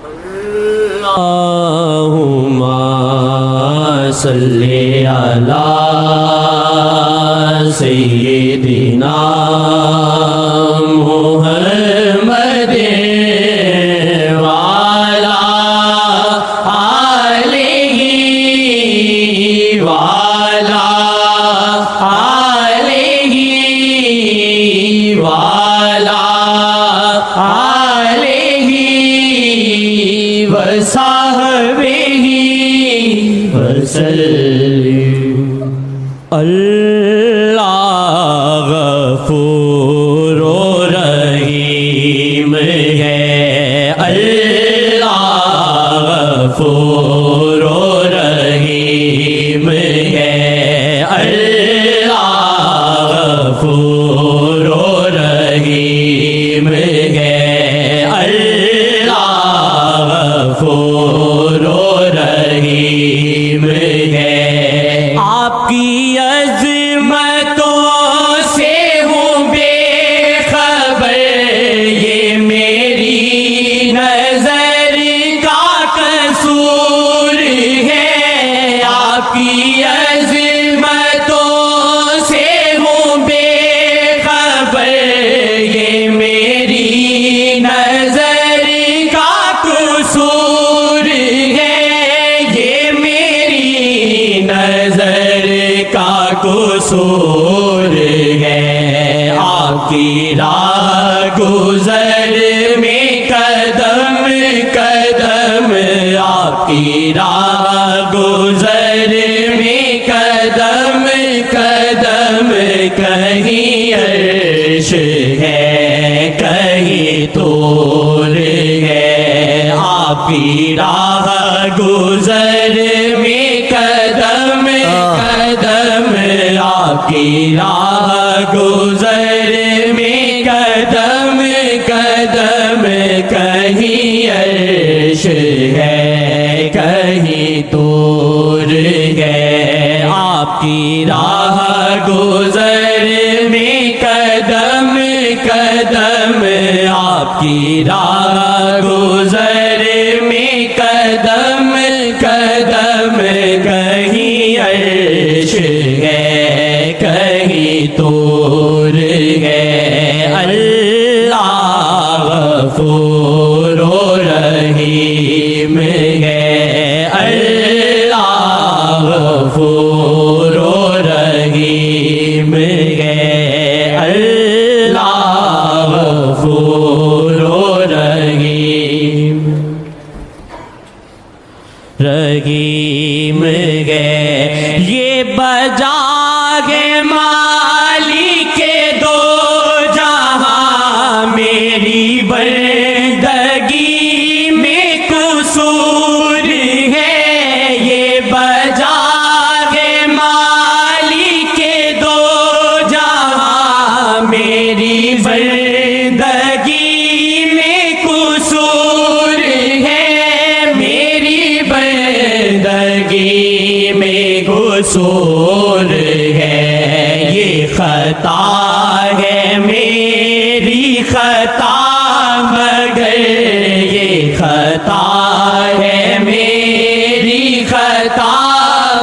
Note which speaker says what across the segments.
Speaker 1: اللہم صلی علی سیدنا محمد وعلی آلہ وعلی آلہ وعلی آلہ وصحبہ وسلم۔ اللہ غفور و رحیم ہے، اللہ غفور و رحیم ہے، اللہ غفور و رحیم ہے، اللہ غفور و رحیم ہے۔ آپ کی عظمتوں سے ہوں بے خبر، یہ میری نظر کا قصور ہے۔ آپ کی عظمتوں سے ہوں بے خبر، یہ میری نظر کا قصور ہے، یہ میری نظر کا قصور ہے۔ آپ کی راہ گزر میں قدم قدم، آپ کی راہ گزر میں قدم قدم، کہیں عرش ہے کہیں طور ہے۔ آپ کی راہ گزر میں قدم قدم، آپ کی راہ گزر میں قدم قدم، کہیں عرش ہے کہیں طور ہے۔ آپ کی راہ گزر میں قدم قدم، آپ کی راہ گزر میں قدم قدم، کہیں عرش ہے کہیں طور ہے۔ اللہ غفور و رحیم ہے، اللہ غفور و رحیم ہے، اللہ غفور و رحیم رحیم ہے۔ یہ بجا ہے مالک دو جہاں، میری بندگی میں قصور ہے۔ یہ بجا ہے مالک دو جہاں، میری بندگی میں قصور ہے، میری بندگی میں قصور ہے۔ یہ خطا ہے میری خطا مگر، یہ خطا ہے میری خطا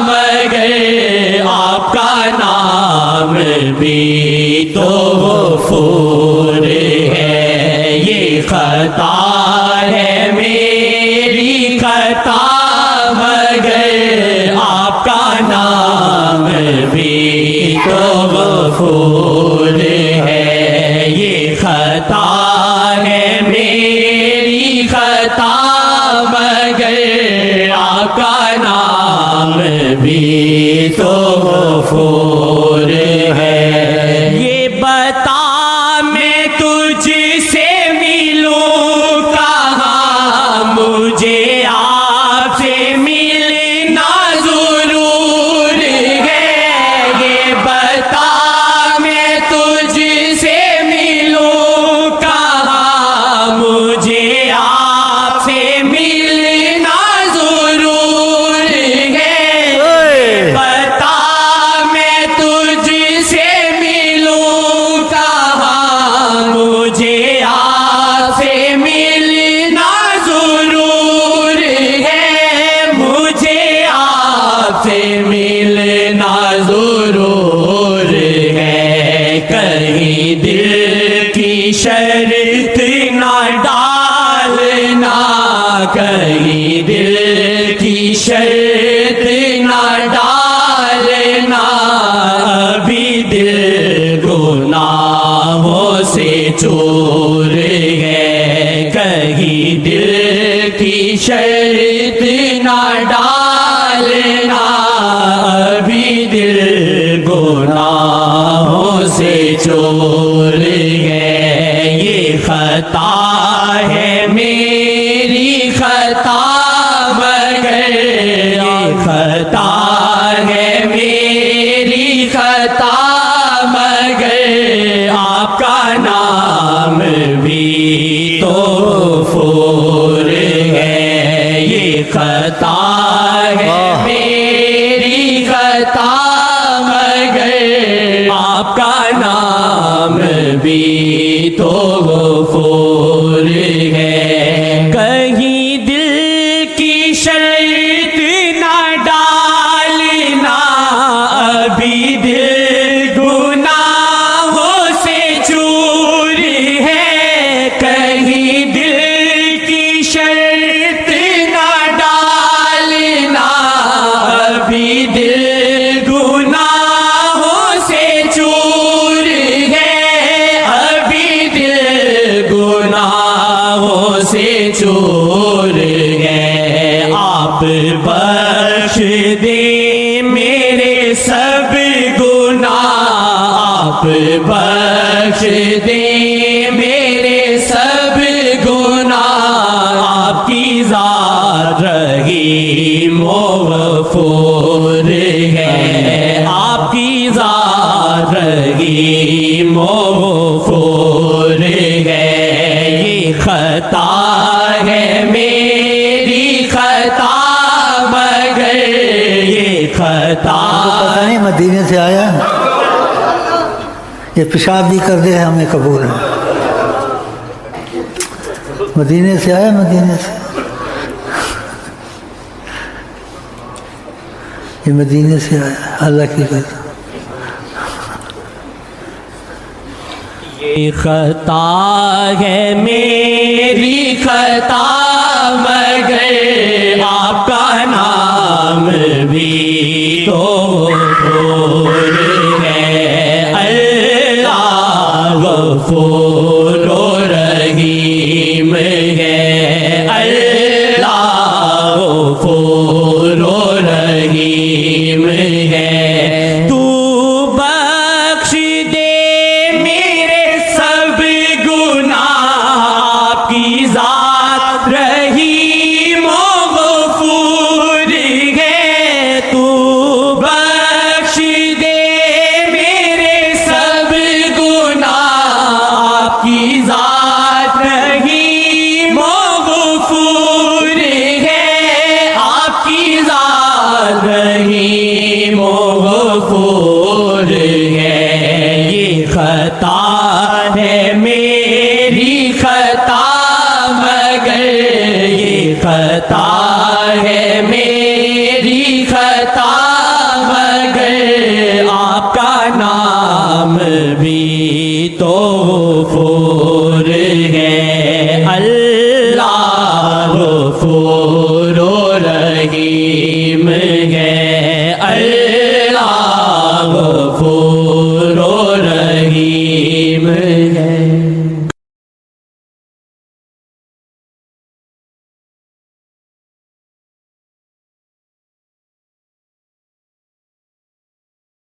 Speaker 1: مگر، آپ کا نام بھی تو غفور ہے۔ یہ خطا ہے میری خطا مگر، آپ کا نام بھی تو غفور ہے۔ یہ خطا ہے میری خطا مگر، آپ کا نام بھی تو غفور ہے۔ یہ بتا میں تجھ سے ملوں کہاں، مجھے آپ سے ملنا ضرور ہے۔ یہ بتا میں تجھ سے ملوں کہاں، مجھے آپ سے ملنا ضرور ہے۔ بتا میں کہیں دل کی شرط نہ ڈالنا ابھی دل گناہوں سے چور ہے کہیں دل کی شرط نہ ڈالنا ابھی دل گناہوں سے چور ہے یہ خطا ہے میری خطا مگر یہ خطا ہے میری خطا مگر آپ کا نام بھی تو غفور ہے یہ خطا ہے میری خطا مگر آپ کا نام بھی تو غفور ہے کہیں دل کی شرط نہ ڈالنا ابھی دل گناہوں سے چور ہے کہیں دل کی شرط نہ ڈالنا ابھی دل گناہوں سے چور ہے ابھی دل گناہوں سے چور ہے آپ بخش دیں میرے سب گناہ آپ بخش دیں میرے سب گناہ آپ کی ذات رحیم و غفور ہے آپ کی ذات رحیم و غفور ہے یہ خطا ہے میری خطا مگر یہ خطا
Speaker 2: پتہ نہیں مدینے سے آیا یہ پیشاب بھی کر دے ہمیں قبول ہے مدینے سے آیا مدینے سے یہ مدینے سے آیا اللہ کی قسم
Speaker 1: یہ خطا ہے میری خطا مگر آپ کا نام بھی تو غفور ہے اللہ غفور و رحیم ہے اللہ غفور و رحیم ہے تو بخش دے میرے سب گناہ آپ کی ذات رحیم و غفور ہے تو بخش دے میرے سب گناہ آپ کی ذات رحیم و غفور ہے آپ کی ذات رحیم و غفور ہے یہ خطا ہے میری خطا مگر یہ خطا ہے میری خطا مگر آپ کا نام بھی تو غفور ہے اللہ غفور و رحیم ہے اللہ غفور و رحیم ہے